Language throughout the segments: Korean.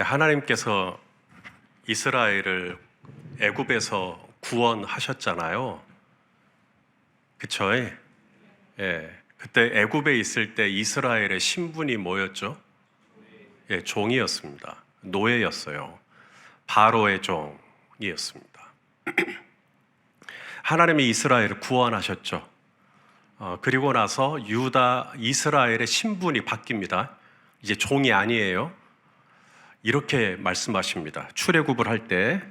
하나님께서 이스라엘을 애굽에서 구원하셨잖아요. 그쵸? 예. 그때 애굽에 있을 때 이스라엘의 신분이 뭐였죠? 예, 종이었습니다. 노예였어요. 바로의 종이었습니다. 하나님이 이스라엘을 구원하셨죠. 그리고 나서 유다, 이스라엘의 신분이 바뀝니다. 이제 종이 아니에요. 이렇게 말씀하십니다. 출애굽을 할 때,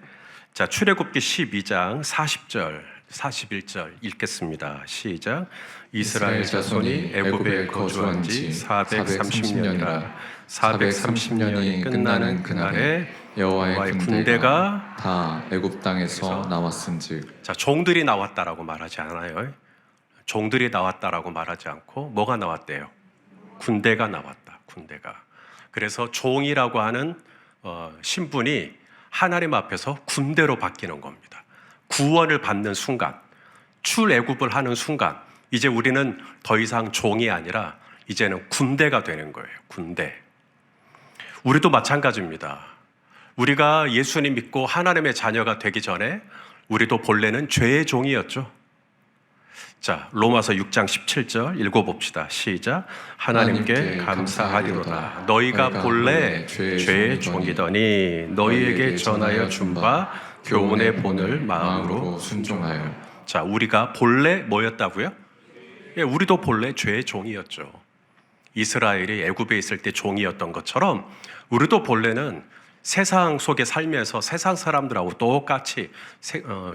자, 출애굽기 12장 40절, 41절 읽겠습니다. 시작. 이스라엘 자손이 애굽에 거주한 지 430년이라 430년이 끝나는 그날에 여호와의 군대가 다 애굽 땅에서 나왔은즉. 자, 종들이 나왔다라고 말하지 않아요. 종들이 나왔다라고 말하지 않고 뭐가 나왔대요? 군대가 나왔다. 군대가. 그래서 종이라고 하는 신분이 하나님 앞에서 군대로 바뀌는 겁니다. 구원을 받는 순간, 출애굽을 하는 순간, 이제 우리는 더 이상 종이 아니라 이제는 군대가 되는 거예요. 군대. 우리도 마찬가지입니다. 우리가 예수님 믿고 하나님의 자녀가 되기 전에 우리도 본래는 죄의 종이었죠. 자, 로마서 6장 17절 읽어봅시다. 시작. 하나님께 감사하리로다. 너희가 본래 죄의 종이더니 너희에게 전하여 준 바 교훈의 본을 마음으로 순종하여. 자, 우리가 본래 뭐였다고요? 예, 우리도 본래 죄의 종이었죠. 이스라엘이 애굽에 있을 때 종이었던 것처럼 우리도 본래는 세상 속에 살면서 세상 사람들하고 똑같이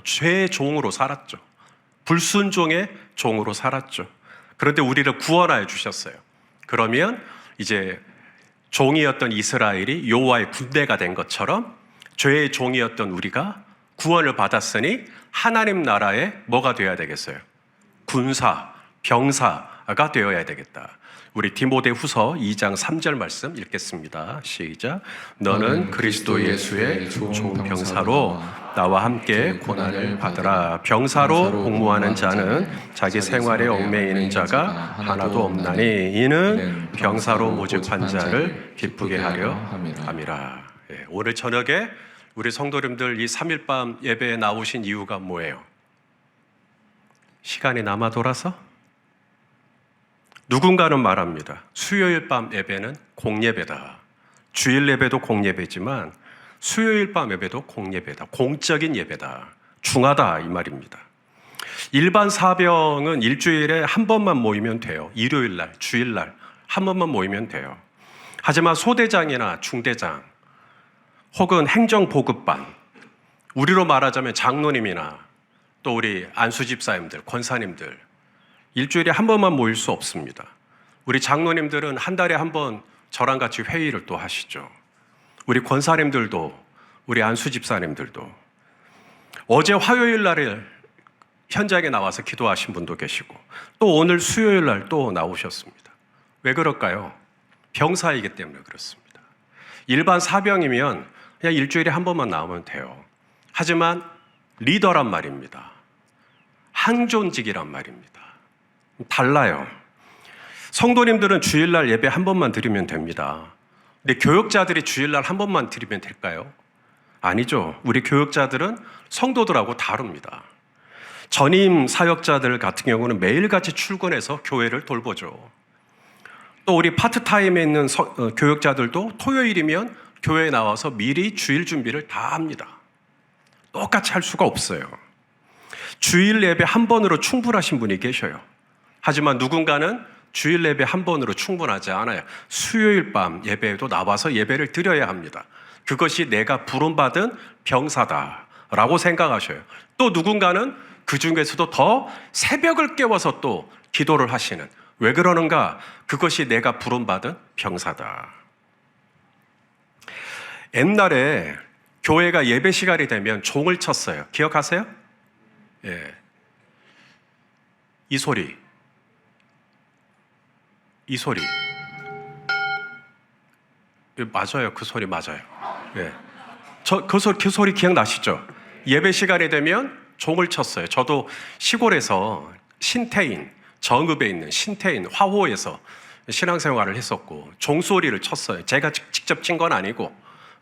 죄의 종으로 살았죠. 불순종의 종으로 살았죠. 그런데 우리를 구원하여 주셨어요. 그러면 이제 종이었던 이스라엘이 여호와의 군대가 된 것처럼 죄의 종이었던 우리가 구원을 받았으니 하나님 나라의 뭐가 되어야 되겠어요? 군사, 병사가 되어야 되겠다. 우리 디모데후서 2장 3절 말씀 읽겠습니다. 시작. 너는 그리스도 예수의 종병사로 나와 함께 고난을 받으라. 병사로 복무하는 자는 자기 생활에 얽매이는 자가 하나도 없나니 이는 병사로 모집한 자를 기쁘게 하려 함이라. 예, 오늘 저녁에 우리 성도님들 이 3일 밤 예배에 나오신 이유가 뭐예요? 시간이 남아 돌아서? 누군가는 말합니다. 수요일 밤 예배는 공예배다. 주일 예배도 공예배지만 수요일 밤 예배도 공예배다. 공적인 예배다. 중하다 이 말입니다. 일반 사병은 일주일에 한 번만 모이면 돼요. 일요일 날, 주일 날 한 번만 모이면 돼요. 하지만 소대장이나 중대장 혹은 행정보급반, 우리로 말하자면 장로님이나 또 우리 안수집사님들, 권사님들 일주일에 한 번만 모일 수 없습니다. 우리 장로님들은 한 달에 한 번 저랑 같이 회의를 또 하시죠. 우리 권사님들도, 우리 안수집사님들도. 어제 화요일 날에 현장에 나와서 기도하신 분도 계시고 또 오늘 수요일 날 또 나오셨습니다. 왜 그럴까요? 병사이기 때문에 그렇습니다. 일반 사병이면 그냥 일주일에 한 번만 나오면 돼요. 하지만 리더란 말입니다. 항존직이란 말입니다. 달라요. 성도님들은 주일날 예배 한 번만 드리면 됩니다. 근데 교역자들이 주일날 한 번만 드리면 될까요? 아니죠. 우리 교역자들은 성도들하고 다릅니다. 전임 사역자들 같은 경우는 매일같이 출근해서 교회를 돌보죠. 또 우리 파트타임에 있는 교역자들도 토요일이면 교회에 나와서 미리 주일 준비를 다 합니다. 똑같이 할 수가 없어요. 주일 예배 한 번으로 충분하신 분이 계셔요. 하지만 누군가는 주일 예배 한 번으로 충분하지 않아요. 수요일 밤 예배에도 나와서 예배를 드려야 합니다. 그것이 내가 부름받은 병사다라고 생각하셔요. 또 누군가는 그 중에서도 더 새벽을 깨워서 또 기도를 하시는, 왜 그러는가? 그것이 내가 부름받은 병사다. 옛날에 교회가 예배 시간이 되면 종을 쳤어요. 기억하세요? 예. 이 소리. 맞아요. 그 소리 맞아요. 예. 그 소리 기억나시죠? 예배 시간이 되면 종을 쳤어요. 저도 시골에서 신태인, 정읍에 있는 신태인 화호에서 신앙생활을 했었고 종소리를 쳤어요. 제가 직접 친 건 아니고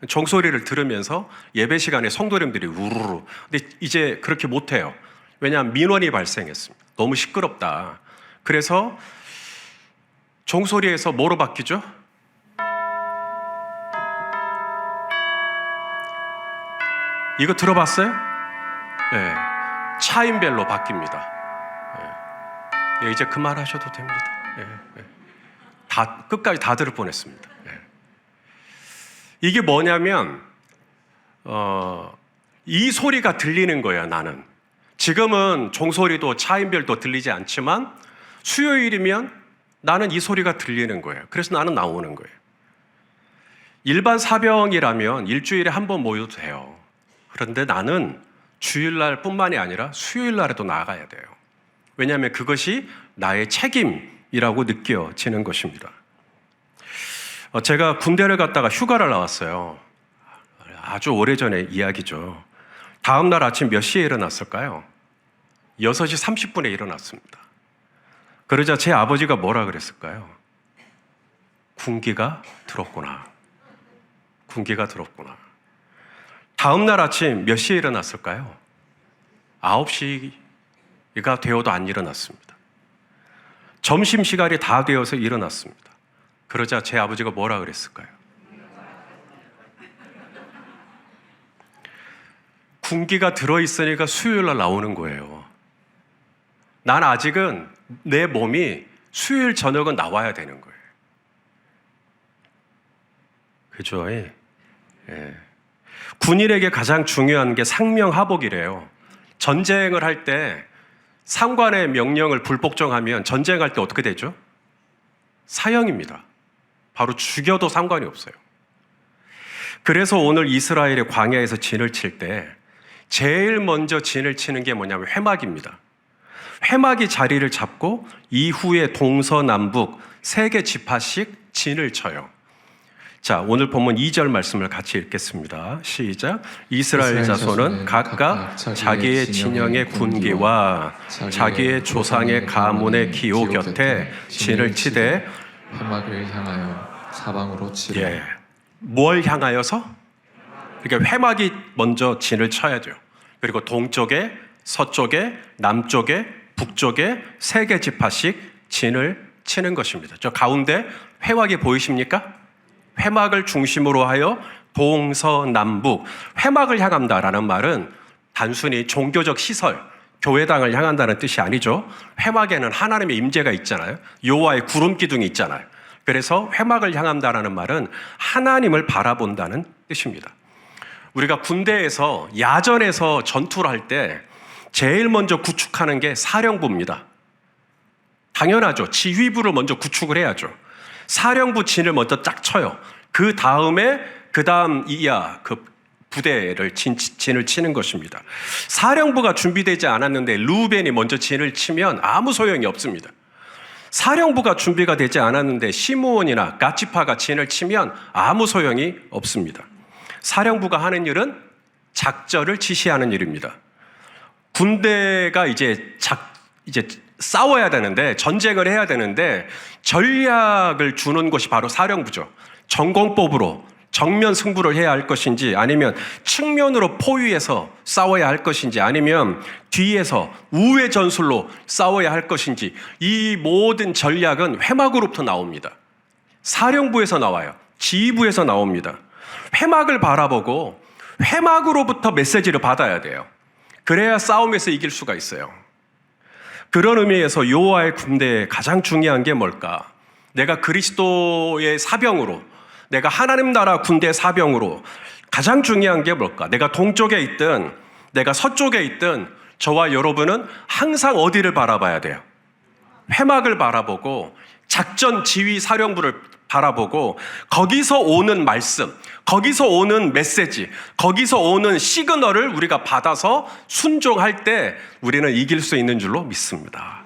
종소리를 들으면서 예배 시간에 성도님들이 우르르. 근데 이제 그렇게 못해요. 왜냐하면 민원이 발생했습니다. 너무 시끄럽다. 그래서 종소리에서 뭐로 바뀌죠? 이거 들어봤어요? 네. 차인벨로 바뀝니다. 네. 이제 그만하셔도 됩니다. 네. 네. 다 끝까지 다 들을 뻔했습니다. 네. 이게 뭐냐면 이 소리가 들리는 거예요. 나는 지금은 종소리도 차인별도 들리지 않지만 수요일이면 나는 이 소리가 들리는 거예요. 그래서 나는 나오는 거예요. 일반 사병이라면 일주일에 한 번 모여도 돼요. 그런데 나는 주일날 뿐만이 아니라 수요일날에도 나가야 돼요. 왜냐하면 그것이 나의 책임이라고 느껴지는 것입니다. 제가 군대를 갔다가 휴가를 나왔어요. 아주 오래전의 이야기죠. 다음 날 아침 몇 시에 일어났을까요? 6시 30분에 일어났습니다. 그러자 제 아버지가 뭐라 그랬을까요? 군기가 들었구나. 군기가 들었구나. 다음 날 아침 몇 시에 일어났을까요? 9시가 되어도 안 일어났습니다. 점심시간이 다 되어서 일어났습니다. 그러자 제 아버지가 뭐라 그랬을까요? 군기가 들어있으니까 수요일날 나오는 거예요. 난 아직은 내 몸이 수요일 저녁은 나와야 되는 거예요. 그죠? 예. 군인에게 가장 중요한 게 상명하복이래요. 전쟁을 할 때 상관의 명령을 불복종하면 전쟁할 때 어떻게 되죠? 사형입니다. 바로 죽여도 상관이 없어요. 그래서 오늘 이스라엘의 광야에서 진을 칠 때 제일 먼저 진을 치는 게 뭐냐면 회막입니다. 회막이 자리를 잡고 이후에 동서남북 3개 지파씩 진을 쳐요. 자, 오늘 본문 2절 말씀을 같이 읽겠습니다. 시작. 이스라엘 자손은 각각 자기의 진영의 군기와 자기의 조상의 가문의 기호 곁에 진을 치되 회막을 향하여 사방으로 치라. 예. 뭘 향하여서? 그러니까 회막이 먼저 진을 쳐야죠. 그리고 동쪽에, 서쪽에, 남쪽에, 북쪽에 3개 지파씩 진을 치는 것입니다. 저 가운데 회막이 보이십니까? 회막을 중심으로 하여 동서남북, 회막을 향한다라는 말은 단순히 종교적 시설, 교회당을 향한다는 뜻이 아니죠. 회막에는 하나님의 임재가 있잖아요. 여호와의 구름 기둥이 있잖아요. 그래서 회막을 향한다라는 말은 하나님을 바라본다는 뜻입니다. 우리가 군대에서 야전에서 전투를 할 때 제일 먼저 구축하는 게 사령부입니다. 당연하죠. 지휘부를 먼저 구축을 해야죠. 사령부 진을 먼저 쫙 쳐요. 그 다음 이하 그 부대를 진을 치는 것입니다. 사령부가 준비되지 않았는데 루벤이 먼저 진을 치면 아무 소용이 없습니다. 사령부가 준비가 되지 않았는데 시므온이나 갓지파가 진을 치면 아무 소용이 없습니다. 사령부가 하는 일은 작전을 지시하는 일입니다. 군대가 이제 싸워야 되는데, 전쟁을 해야 되는데 전략을 주는 것이 바로 사령부죠. 전공법으로 정면 승부를 해야 할 것인지, 아니면 측면으로 포위해서 싸워야 할 것인지, 아니면 뒤에서 우회 전술로 싸워야 할 것인지, 이 모든 전략은 회막으로부터 나옵니다. 사령부에서 나와요. 지휘부에서 나옵니다. 회막을 바라보고 회막으로부터 메시지를 받아야 돼요. 그래야 싸움에서 이길 수가 있어요. 그런 의미에서 여호와의 군대에 가장 중요한 게 뭘까? 내가 그리스도의 사병으로, 내가 하나님 나라 군대 사병으로 가장 중요한 게 뭘까? 내가 동쪽에 있든 내가 서쪽에 있든 저와 여러분은 항상 어디를 바라봐야 돼요? 회막을 바라보고 작전 지휘 사령부를 바라보고 거기서 오는 말씀, 거기서 오는 메시지, 거기서 오는 시그널을 우리가 받아서 순종할 때 우리는 이길 수 있는 줄로 믿습니다.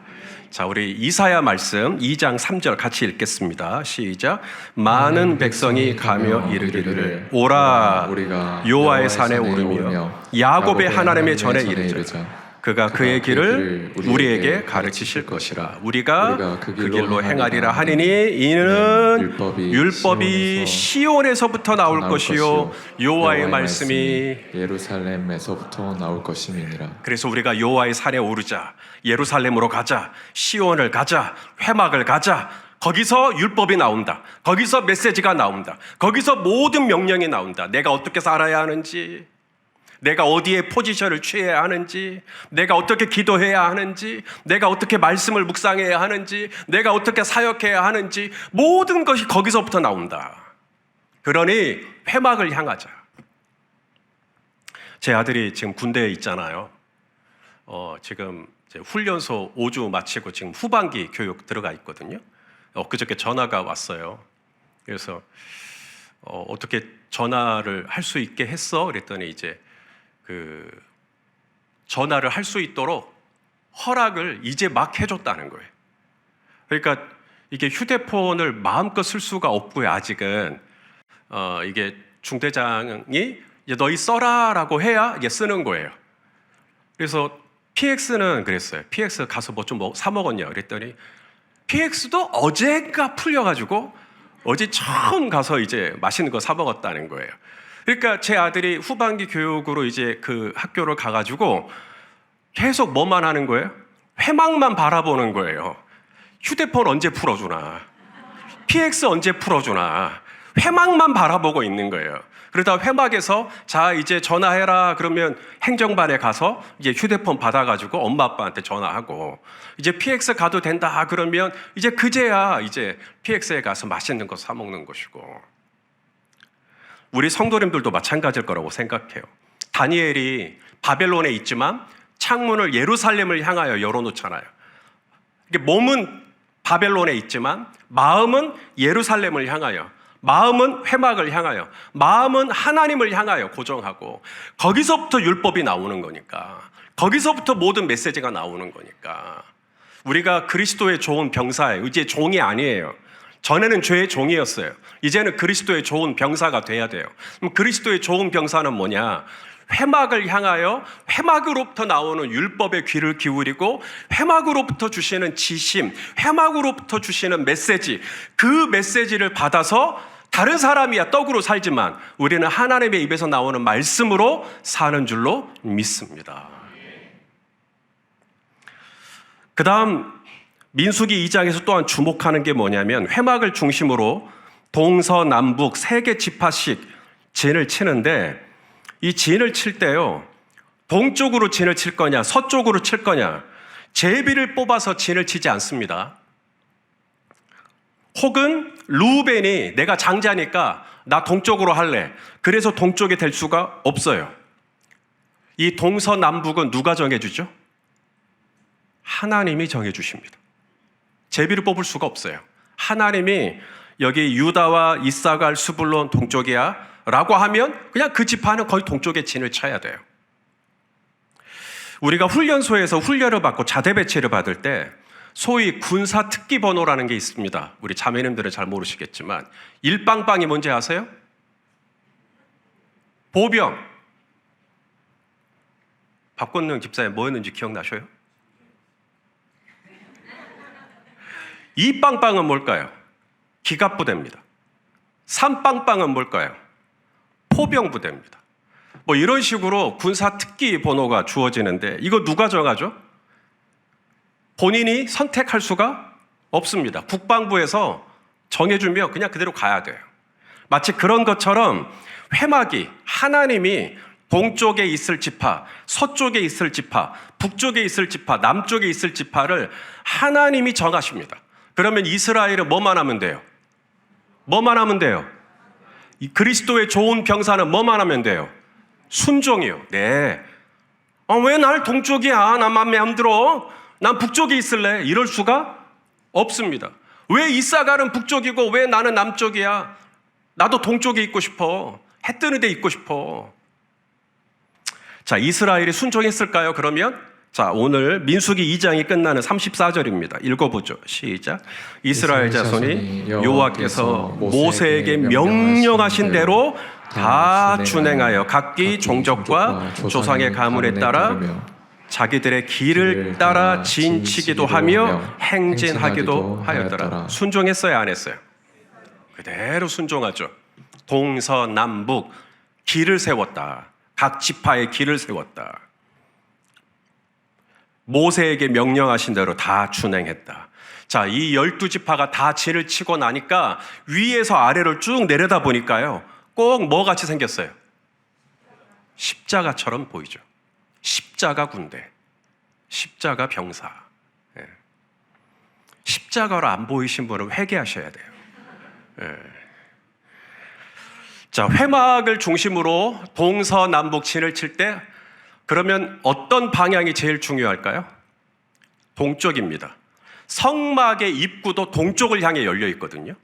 자, 우리 이사야 말씀 2장 3절 같이 읽겠습니다. 시작. 많은 백성이 가며 이르기를 오라, 우리가 여호와의 산에 오르며 야곱의 하나님의 전에 이르자. 그가 그의 길을 우리에게 가르치실 것이라. 우리가 그 길로 행하리라 하니니 이는 율법이 시온에서부터 나올 것이요 여호와의 말씀이 예루살렘에서부터 나올 것임이니라. 그래서 우리가 여호와의 산에 오르자, 예루살렘으로 가자, 시온을 가자, 회막을 가자. 거기서 율법이 나온다. 거기서 메시지가 나온다. 거기서 모든 명령이 나온다. 내가 어떻게 살아야 하는지, 내가 어디에 포지션을 취해야 하는지, 내가 어떻게 기도해야 하는지, 내가 어떻게 말씀을 묵상해야 하는지, 내가 어떻게 사역해야 하는지, 모든 것이 거기서부터 나온다. 그러니 회막을 향하자. 제 아들이 지금 군대에 있잖아요. 지금 이제 훈련소 5주 마치고 지금 후반기 교육 들어가 있거든요. 엊그저께 전화가 왔어요. 그래서 어떻게 전화를 할 수 있게 했어? 그랬더니 이제 그 전화를 할 수 있도록 허락을 이제 막 해줬다는 거예요. 그러니까 이게 휴대폰을 마음껏 쓸 수가 없고요. 아직은 이게 중대장이 이제 너희 써라라고 해야 이게 쓰는 거예요. 그래서 PX는 그랬어요. PX 가서 뭐 좀 사 먹었냐 그랬더니 PX도 어제가 풀려가지고 어제 처음 가서 이제 맛있는 거 사 먹었다는 거예요. 그러니까 제 아들이 후반기 교육으로 이제 그 학교를 가가지고 계속 뭐만 하는 거예요? 회막만 바라보는 거예요. 휴대폰 언제 풀어주나? PX 언제 풀어주나? 회막만 바라보고 있는 거예요. 그러다 회막에서 자 이제 전화해라 그러면 행정반에 가서 이제 휴대폰 받아가지고 엄마 아빠한테 전화하고 이제 PX 가도 된다 그러면 이제 그제야 이제 PX에 가서 맛있는 거 사 먹는 것이고, 우리 성도님들도 마찬가지일 거라고 생각해요. 다니엘이 바벨론에 있지만 창문을 예루살렘을 향하여 열어놓잖아요. 이게 몸은 바벨론에 있지만 마음은 예루살렘을 향하여, 마음은 회막을 향하여, 마음은 하나님을 향하여 고정하고, 거기서부터 율법이 나오는 거니까, 거기서부터 모든 메시지가 나오는 거니까 우리가 그리스도의 좋은 병사예요. 이제 종이 아니에요. 전에는 죄의 종이었어요. 이제는 그리스도의 좋은 병사가 돼야 돼요. 그럼 그리스도의 좋은 병사는 뭐냐? 회막을 향하여 회막으로부터 나오는 율법에 귀를 기울이고 회막으로부터 주시는 지심, 회막으로부터 주시는 메시지, 그 메시지를 받아서 다른 사람이야 떡으로 살지만 우리는 하나님의 입에서 나오는 말씀으로 사는 줄로 믿습니다. 그 다음 민수기 2장에서 또한 주목하는 게 뭐냐면 회막을 중심으로 동서남북 3개 지파씩 진을 치는데, 이 진을 칠 때요, 동쪽으로 진을 칠 거냐 서쪽으로 칠 거냐 제비를 뽑아서 진을 치지 않습니다. 혹은 루벤이 내가 장자니까 나 동쪽으로 할래, 그래서 동쪽이 될 수가 없어요. 이 동서남북은 누가 정해주죠? 하나님이 정해주십니다. 제비를 뽑을 수가 없어요. 하나님이 여기 유다와 이사갈, 스불론 동쪽이야 라고 하면 그냥 그 지파는 거의 동쪽에 진을 쳐야 돼요. 우리가 훈련소에서 훈련을 받고 자대 배치를 받을 때 소위 군사 특기 번호라는 게 있습니다. 우리 자매님들은 잘 모르시겠지만 일빵빵이 뭔지 아세요? 보병. 박건능 집사님 뭐였는지 기억나셔요? 이빵빵은 뭘까요? 기갑부대입니다. 3빵빵은 뭘까요? 포병부대입니다. 뭐 이런 식으로 군사 특기 번호가 주어지는데 이거 누가 정하죠? 본인이 선택할 수가 없습니다. 국방부에서 정해주면 그냥 그대로 가야 돼요. 마치 그런 것처럼 회막이 하나님이 동쪽에 있을 지파, 서쪽에 있을 지파, 북쪽에 있을 지파, 남쪽에 있을 지파를 하나님이 정하십니다. 그러면 이스라엘은 뭐만 하면 돼요? 뭐만 하면 돼요? 이 그리스도의 좋은 병사는 뭐만 하면 돼요? 순종이요. 네. 왜 날 동쪽이야? 난 맘에 안 들어. 난 북쪽에 있을래. 이럴 수가 없습니다. 왜 이사갈은 북쪽이고 왜 나는 남쪽이야? 나도 동쪽에 있고 싶어. 해 뜨는 데 있고 싶어. 자, 이스라엘이 순종했을까요? 그러면 자, 오늘 민수기 2장이 끝나는 34절입니다. 읽어보죠. 시작. 이스라엘 자손이 여호와께서 모세에게 명령하신 대로 다 준행하여 각기 종족과 조상의 가문에 따라 자기들의 길을 따라 진치기도 하며 행진하기도 하였더라. 순종했어요, 안 했어요? 그대로 순종하죠. 동서남북 길을 세웠다. 각 지파의 길을 세웠다. 모세에게 명령하신 대로 다 준행했다. 자, 이 12지파가 다 진을 치고 나니까 위에서 아래로 쭉 내려다 보니까요, 꼭 뭐 같이 생겼어요? 십자가처럼 보이죠. 십자가 군대, 십자가 병사. 예. 십자가로 안 보이신 분은 회개하셔야 돼요. 예. 자, 회막을 중심으로 동서남북 진을 칠 때 그러면 어떤 방향이 제일 중요할까요? 동쪽입니다. 성막의 입구도 동쪽을 향해 열려 있거든요.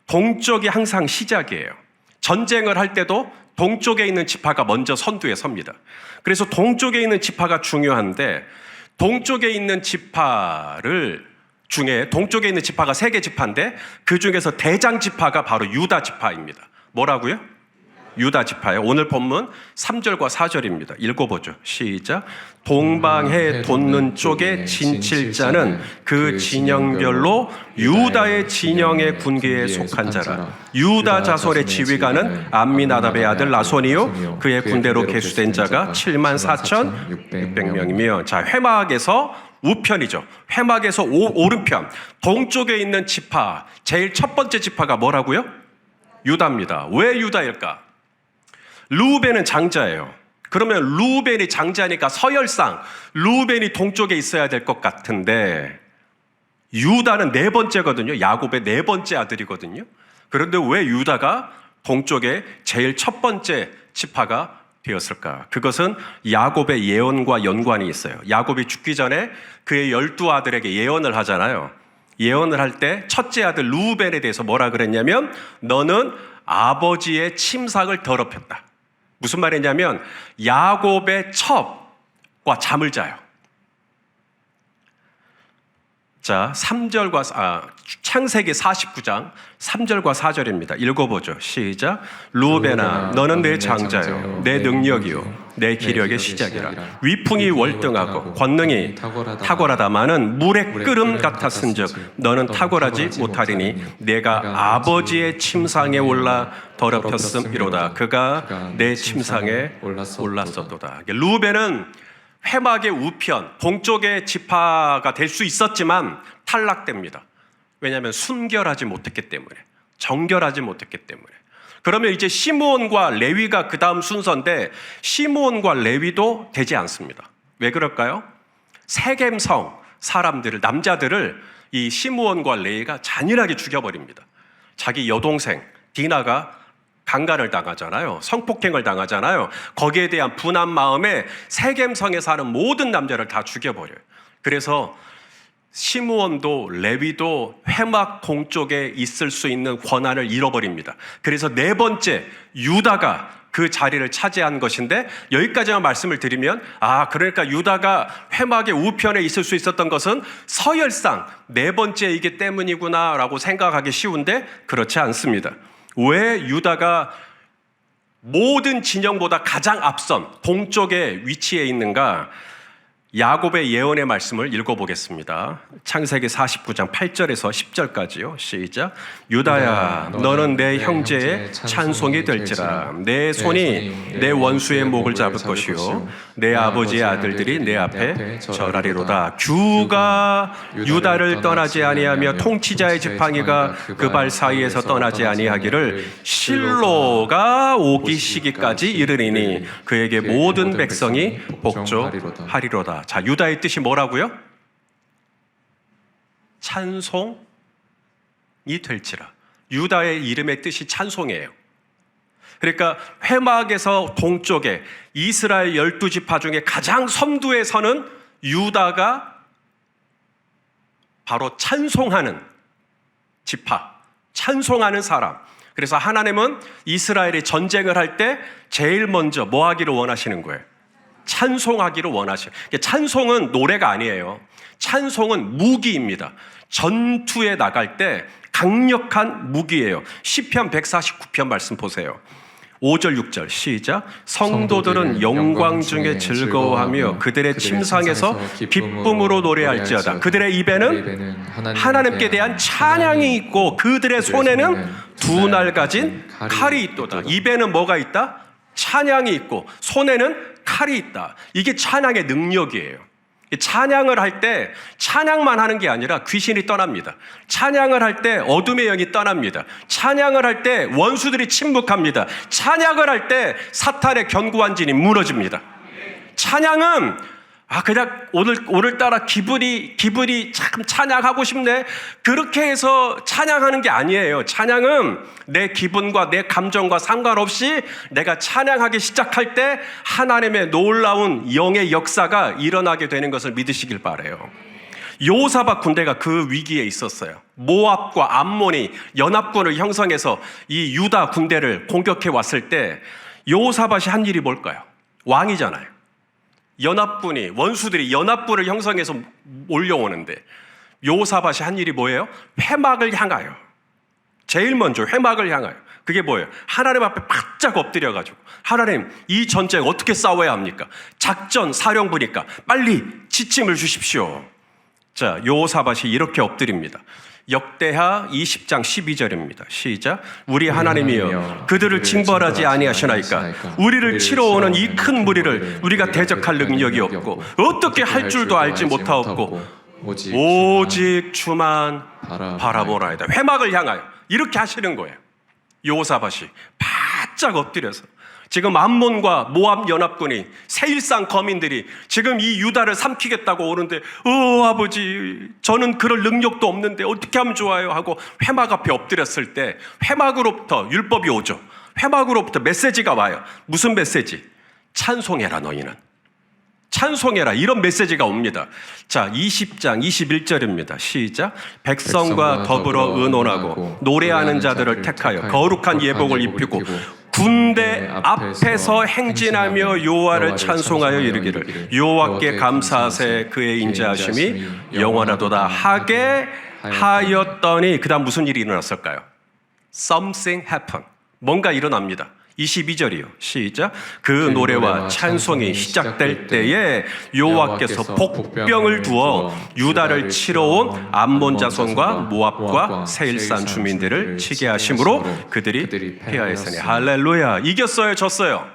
동쪽이 항상 시작이에요. 전쟁을 할 때도 동쪽에 있는 지파가 먼저 선두에 섭니다. 그래서 동쪽에 있는 지파가 중요한데, 동쪽에 있는 지파를 중에 동쪽에 있는 지파가 3개 지파인데 그 중에서 대장 지파가 바로 유다 지파입니다. 뭐라고요? 유다 지파예요. 오늘 본문 3절과 4절입니다. 읽어보죠. 시작. 동방해 돋는 쪽에 진칠 자는 그 진영별로 유다의 진영의 군계에 속한 자라. 유다 자손의 지휘관은 암미나답의 아들 나손이요 그의 군대로 계수된 자가 74,600명이며, 자, 회막에서 우편이죠. 회막에서 오른편 동쪽에 있는 지파, 제일 첫 번째 지파가 뭐라고요? 유다입니다. 왜 유다일까? 르우벤은 장자예요. 그러면 르우벤이 장자니까 서열상 르우벤이 동쪽에 있어야 될 것 같은데, 유다는 4번째거든요. 야곱의 4번째 아들이거든요. 그런데 왜 유다가 동쪽에 제일 첫 번째 지파가 되었을까? 그것은 야곱의 예언과 연관이 있어요. 야곱이 죽기 전에 그의 12아들에게 예언을 하잖아요. 예언을 할 때 첫째 아들 르우벤에 대해서 뭐라 그랬냐면, 너는 아버지의 침상을 더럽혔다. 무슨 말이냐면 야곱의 첩과 잠을 자요. 자, 창세기 49장 3절과 4절입니다. 읽어보죠. 시작. 르우벤아, 너는 내 장자요, 내 능력이요, 내 기력의 시작이라. 위풍이 월등하고 권능이 탁월하다마는 물의 끓음 같았은즉 너는 탁월하지 못하리니 내가 아버지의 침상에 올라 더럽혔음이로다. 그가 내 침상에 올랐었도다. 르우벤은 회막의 우편, 동쪽의 지파가 될 수 있었지만 탈락됩니다. 왜냐하면 순결하지 못했기 때문에, 정결하지 못했기 때문에. 그러면 이제 시므온과 레위가 그 다음 순서인데, 시므온과 레위도 되지 않습니다. 왜 그럴까요? 세겜성 사람들을, 남자들을 이 시므온과 레위가 잔인하게 죽여버립니다. 자기 여동생 디나가 강간을 당하잖아요. 성폭행을 당하잖아요. 거기에 대한 분한 마음에 세겜성에 사는 모든 남자를 다 죽여버려요. 그래서 시므온도 레위도 회막 동쪽에 있을 수 있는 권한을 잃어버립니다. 그래서 4번째 유다가 그 자리를 차지한 것인데, 여기까지만 말씀을 드리면, 그러니까 유다가 회막의 우편에 있을 수 있었던 것은 서열상 4번째이기 때문이구나 라고 생각하기 쉬운데 그렇지 않습니다. 왜 유다가 모든 진영보다 가장 앞선 동쪽에 위치해 있는가? 야곱의 예언의 말씀을 읽어보겠습니다. 창세기 49장 8절에서 10절까지요. 시작. 유다야, 너는 내 형제의 찬송이 될지라. 내 손이 내 원수의 목을 잡을 것이요 내 아버지의 아들들이 내 앞에 절하리로다. 규가 유다를 떠나지 아니하며 통치자의 지팡이가 그 발 사이에서 떠나지 아니하기를 실로가 오기 시기까지 이르리니 그에게 모든 백성이 복종하리로다. 자, 유다의 뜻이 뭐라고요? 찬송이 될지라. 유다의 이름의 뜻이 찬송이에요. 그러니까 회막에서 동쪽에 이스라엘 12지파 중에 가장 선두에 서는 유다가 바로 찬송하는 지파, 찬송하는 사람. 그래서 하나님은 이스라엘이 전쟁을 할 때 제일 먼저 뭐 하기를 원하시는 거예요? 찬송하기를 원하셔요. 찬송은 노래가 아니에요. 찬송은 무기입니다. 전투에 나갈 때 강력한 무기예요. 시편 149편 말씀 보세요. 5절 6절 시작. 성도들은 영광 중에 즐거워하며 그들의 침상에서 기쁨으로 노래할지어다. 그들의 입에는 하나님께 대한 찬양이 있고 그들의 손에는 두 날 가진 칼이 있도다. 입에는 뭐가 있다? 찬양이 있고 손에는 칼이 있다. 이게 찬양의 능력이에요. 찬양을 할 때 찬양만 하는 게 아니라 귀신이 떠납니다. 찬양을 할 때 어둠의 영이 떠납니다. 찬양을 할 때 원수들이 침묵합니다. 찬양을 할 때 사탄의 견고한 진이 무너집니다. 찬양은 그냥 오늘따라 기분이 참 찬양하고 싶네, 그렇게 해서 찬양하는 게 아니에요. 찬양은 내 기분과 내 감정과 상관없이 내가 찬양하기 시작할 때 하나님의 놀라운 영의 역사가 일어나게 되는 것을 믿으시길 바라요. 여호사밧 군대가 그 위기에 있었어요. 모압과 암몬이 연합군을 형성해서 이 유다 군대를 공격해 왔을 때 여호사밧이 한 일이 뭘까요? 왕이잖아요. 연합군이, 원수들이 연합군을 형성해서 몰려오는데 여호사밧이 한 일이 뭐예요? 회막을 향하여, 제일 먼저 회막을 향하여, 그게 뭐예요? 하나님 앞에 바짝 엎드려가지고, 하나님, 이 전쟁 어떻게 싸워야 합니까? 작전 사령부니까 빨리 지침을 주십시오. 자, 여호사밧이 이렇게 엎드립니다. 역대하 20장 12절입니다. 시작. 우리 하나님이여 그들을 징벌하지 아니하시나이까. 우리를 치러 오는 이 큰 무리를 우리가 대적할 능력이 없고 어떻게 할 줄도 알지 못하옵고 오직 주만 바라보나이다. 회막을 향하여 이렇게 하시는 거예요. 여호사밧이 바짝 엎드려서 지금 암몬과 모압 연합군이, 세일상 거민들이 지금 이 유다를 삼키겠다고 오는데 아버지, 저는 그럴 능력도 없는데 어떻게 하면 좋아요 하고 회막 앞에 엎드렸을 때 회막으로부터 율법이 오죠. 회막으로부터 메시지가 와요. 무슨 메시지? 찬송해라 너희는. 찬송해라, 이런 메시지가 옵니다. 자, 20장 21절입니다. 시작. 백성과 더불어 의논하고 노래하는 자들을 택하여 거룩한 예복을 입히고 군대 앞에서 행진하며 여호와를 찬송하여 이르기를 여호와께 감사하세 그의 인자하심이 영원하도다 하게 하였더니, 그 다음 무슨 일이 일어났을까요? Something happened. 뭔가 일어납니다. 22절이요. 시작. 그 노래와 찬송이 시작될 때에 여호와께서 복병을 두어 유다를 치러 온 암몬 자손과 모압과 세일산 주민들을 치게 하심으로 그들이 패하였으니. 할렐루야. 이겼어요, 졌어요?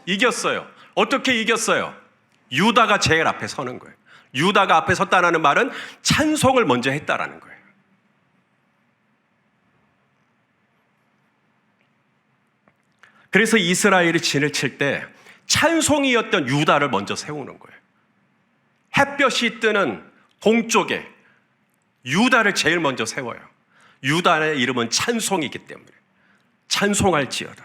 이겼어요. 어떻게 이겼어요? 유다가 제일 앞에 서는 거예요. 유다가 앞에 섰다는 말은 찬송을 먼저 했다라는 거예요. 그래서 이스라엘이 진을 칠 때 찬송이었던 유다를 먼저 세우는 거예요. 햇볕이 뜨는 동쪽에 유다를 제일 먼저 세워요. 유다의 이름은 찬송이기 때문에 찬송할지어다.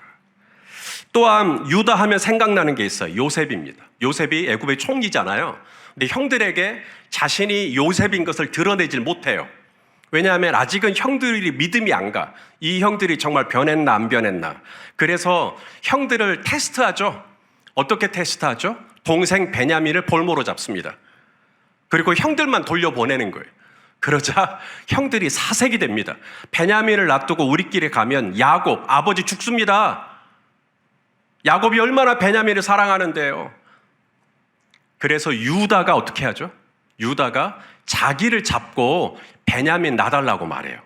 또한 유다 하면 생각나는 게 있어요. 요셉입니다. 요셉이 애굽의 총리잖아요. 근데 형들에게 자신이 요셉인 것을 드러내질 못해요. 왜냐하면 아직은 형들이 믿음이 안 가. 이 형들이 정말 변했나 안 변했나. 그래서 형들을 테스트하죠. 어떻게 테스트하죠? 동생 베냐민을 볼모로 잡습니다. 그리고 형들만 돌려보내는 거예요. 그러자 형들이 사색이 됩니다. 베냐민을 놔두고 우리끼리 가면 야곱, 아버지 죽습니다. 야곱이 얼마나 베냐민을 사랑하는데요. 그래서 유다가 어떻게 하죠? 유다가 자기를 잡고 베냐민 놔달라고 말해요.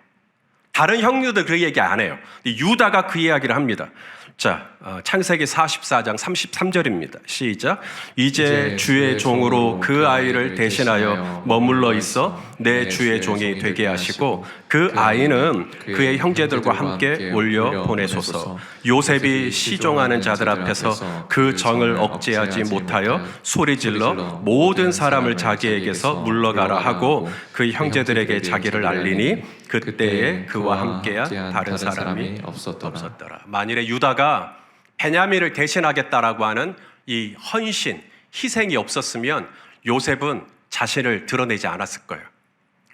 다른 형들도 그 얘기 안 해요. 유다가 그 이야기를 합니다. 자, 창세기 44장 33절입니다. 시작. 이제 주의 종으로 그 아이를 대신하여 머물러 있어 내 주의 종이 되게 하시고 그 아이는 그의 형제들과 함께 올려 보내소서. 요셉이 시종하는 자들 앞에서 그 정을 억제하지 못하여 소리질러 모든 사람을 자기에게서 물러가라 하고 그 형제들에게 자기를 알리니 그때에 그와 함께한 다른 사람이 없었더라. 만일에 유다가 베냐민을 대신하겠다라고 하는 이 헌신, 희생이 없었으면 요셉은 자신을 드러내지 않았을 거예요.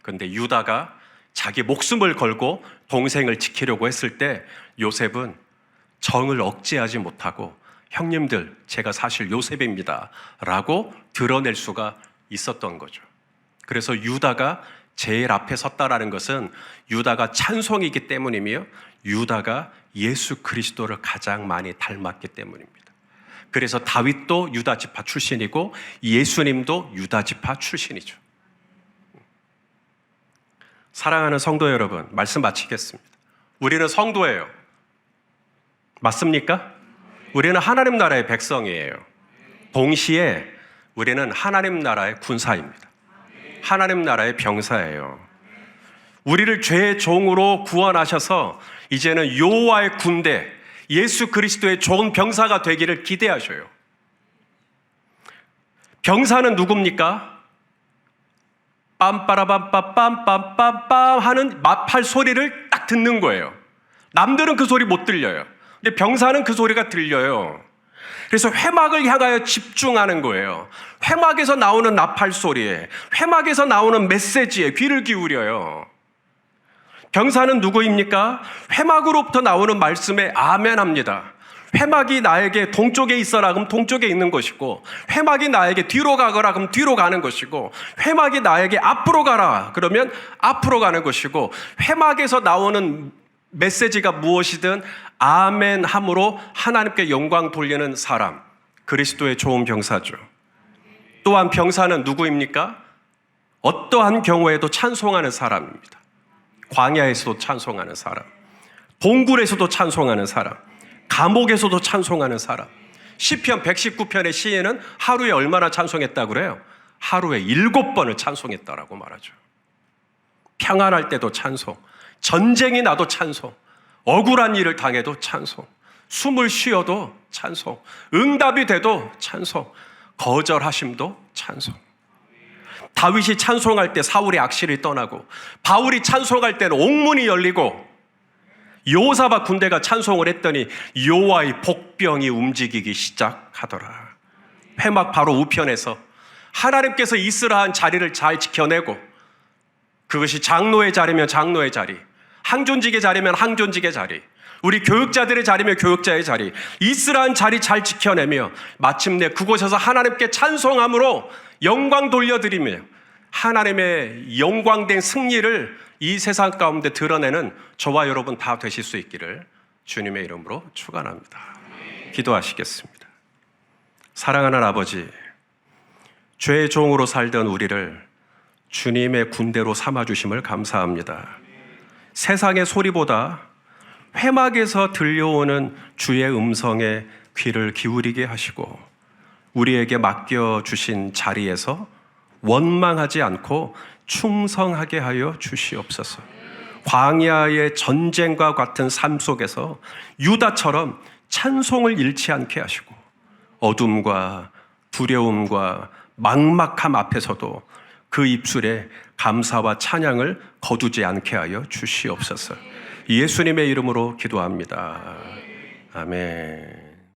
그런데 유다가 자기 목숨을 걸고 동생을 지키려고 했을 때 요셉은 정을 억제하지 못하고 형님들, 제가 사실 요셉입니다 라고 드러낼 수가 있었던 거죠. 그래서 유다가 제일 앞에 섰다라는 것은 유다가 찬송이기 때문이며 유다가 예수 그리스도를 가장 많이 닮았기 때문입니다. 그래서 다윗도 유다 지파 출신이고 예수님도 유다 지파 출신이죠. 사랑하는 성도 여러분, 말씀 마치겠습니다. 우리는 성도예요. 맞습니까? 우리는 하나님 나라의 백성이에요. 동시에 우리는 하나님 나라의 군사입니다. 하나님 나라의 병사예요. 우리를 죄의 종으로 구원하셔서 이제는 여호와의 군대, 예수 그리스도의 좋은 병사가 되기를 기대하셔요. 병사는 누굽니까? 빰빠라빰빰빰빰빰빰 하는 마팔 소리를 딱 듣는 거예요. 남들은 그 소리 못 들려요. 근데 병사는 그 소리가 들려요. 그래서 회막을 향하여 집중하는 거예요. 회막에서 나오는 나팔 소리에, 회막에서 나오는 메시지에 귀를 기울여요. 병사는 누구입니까? 회막으로부터 나오는 말씀에 아멘합니다. 회막이 나에게 동쪽에 있어라 그럼 동쪽에 있는 것이고, 회막이 나에게 뒤로 가거라 그럼 뒤로 가는 것이고, 회막이 나에게 앞으로 가라 그러면 앞으로 가는 것이고, 회막에서 나오는 메시지가 무엇이든 아멘함으로 하나님께 영광 돌리는 사람, 그리스도의 좋은 병사죠. 또한 병사는 누구입니까? 어떠한 경우에도 찬송하는 사람입니다. 광야에서도 찬송하는 사람, 동굴에서도 찬송하는 사람, 감옥에서도 찬송하는 사람. 시편 119편의 시에는 하루에 얼마나 찬송했다고 그래요? 하루에 7번을 찬송했다라고 말하죠. 평안할 때도 찬송, 전쟁이 나도 찬송, 억울한 일을 당해도 찬송, 숨을 쉬어도 찬송, 응답이 돼도 찬송, 거절하심도 찬송. 다윗이 찬송할 때 사울의 악실이 떠나고, 바울이 찬송할 때는 옥문이 열리고, 여호사밧 군대가 찬송을 했더니 여호와의 복병이 움직이기 시작하더라. 회막 바로 우편에서 하나님께서 이스라엘 자리를 잘 지켜내고, 그것이 장로의 자리면 장로의 자리, 항존직의 자리면 항존직의 자리, 우리 교육자들의 자리면 교육자의 자리, 이스라엘 자리 잘 지켜내며 마침내 그곳에서 하나님께 찬송함으로 영광 돌려드리며 하나님의 영광된 승리를 이 세상 가운데 드러내는 저와 여러분 다 되실 수 있기를 주님의 이름으로 축원합니다. 기도하시겠습니다. 사랑하는 아버지, 죄의 종으로 살던 우리를 주님의 군대로 삼아주심을 감사합니다. 세상의 소리보다 회막에서 들려오는 주의 음성에 귀를 기울이게 하시고, 우리에게 맡겨주신 자리에서 원망하지 않고 충성하게 하여 주시옵소서. 광야의 전쟁과 같은 삶 속에서 유다처럼 찬송을 잃지 않게 하시고, 어둠과 두려움과 막막함 앞에서도 그 입술에 감사와 찬양을 거두지 않게 하여 주시옵소서. 예수님의 이름으로 기도합니다. 아멘.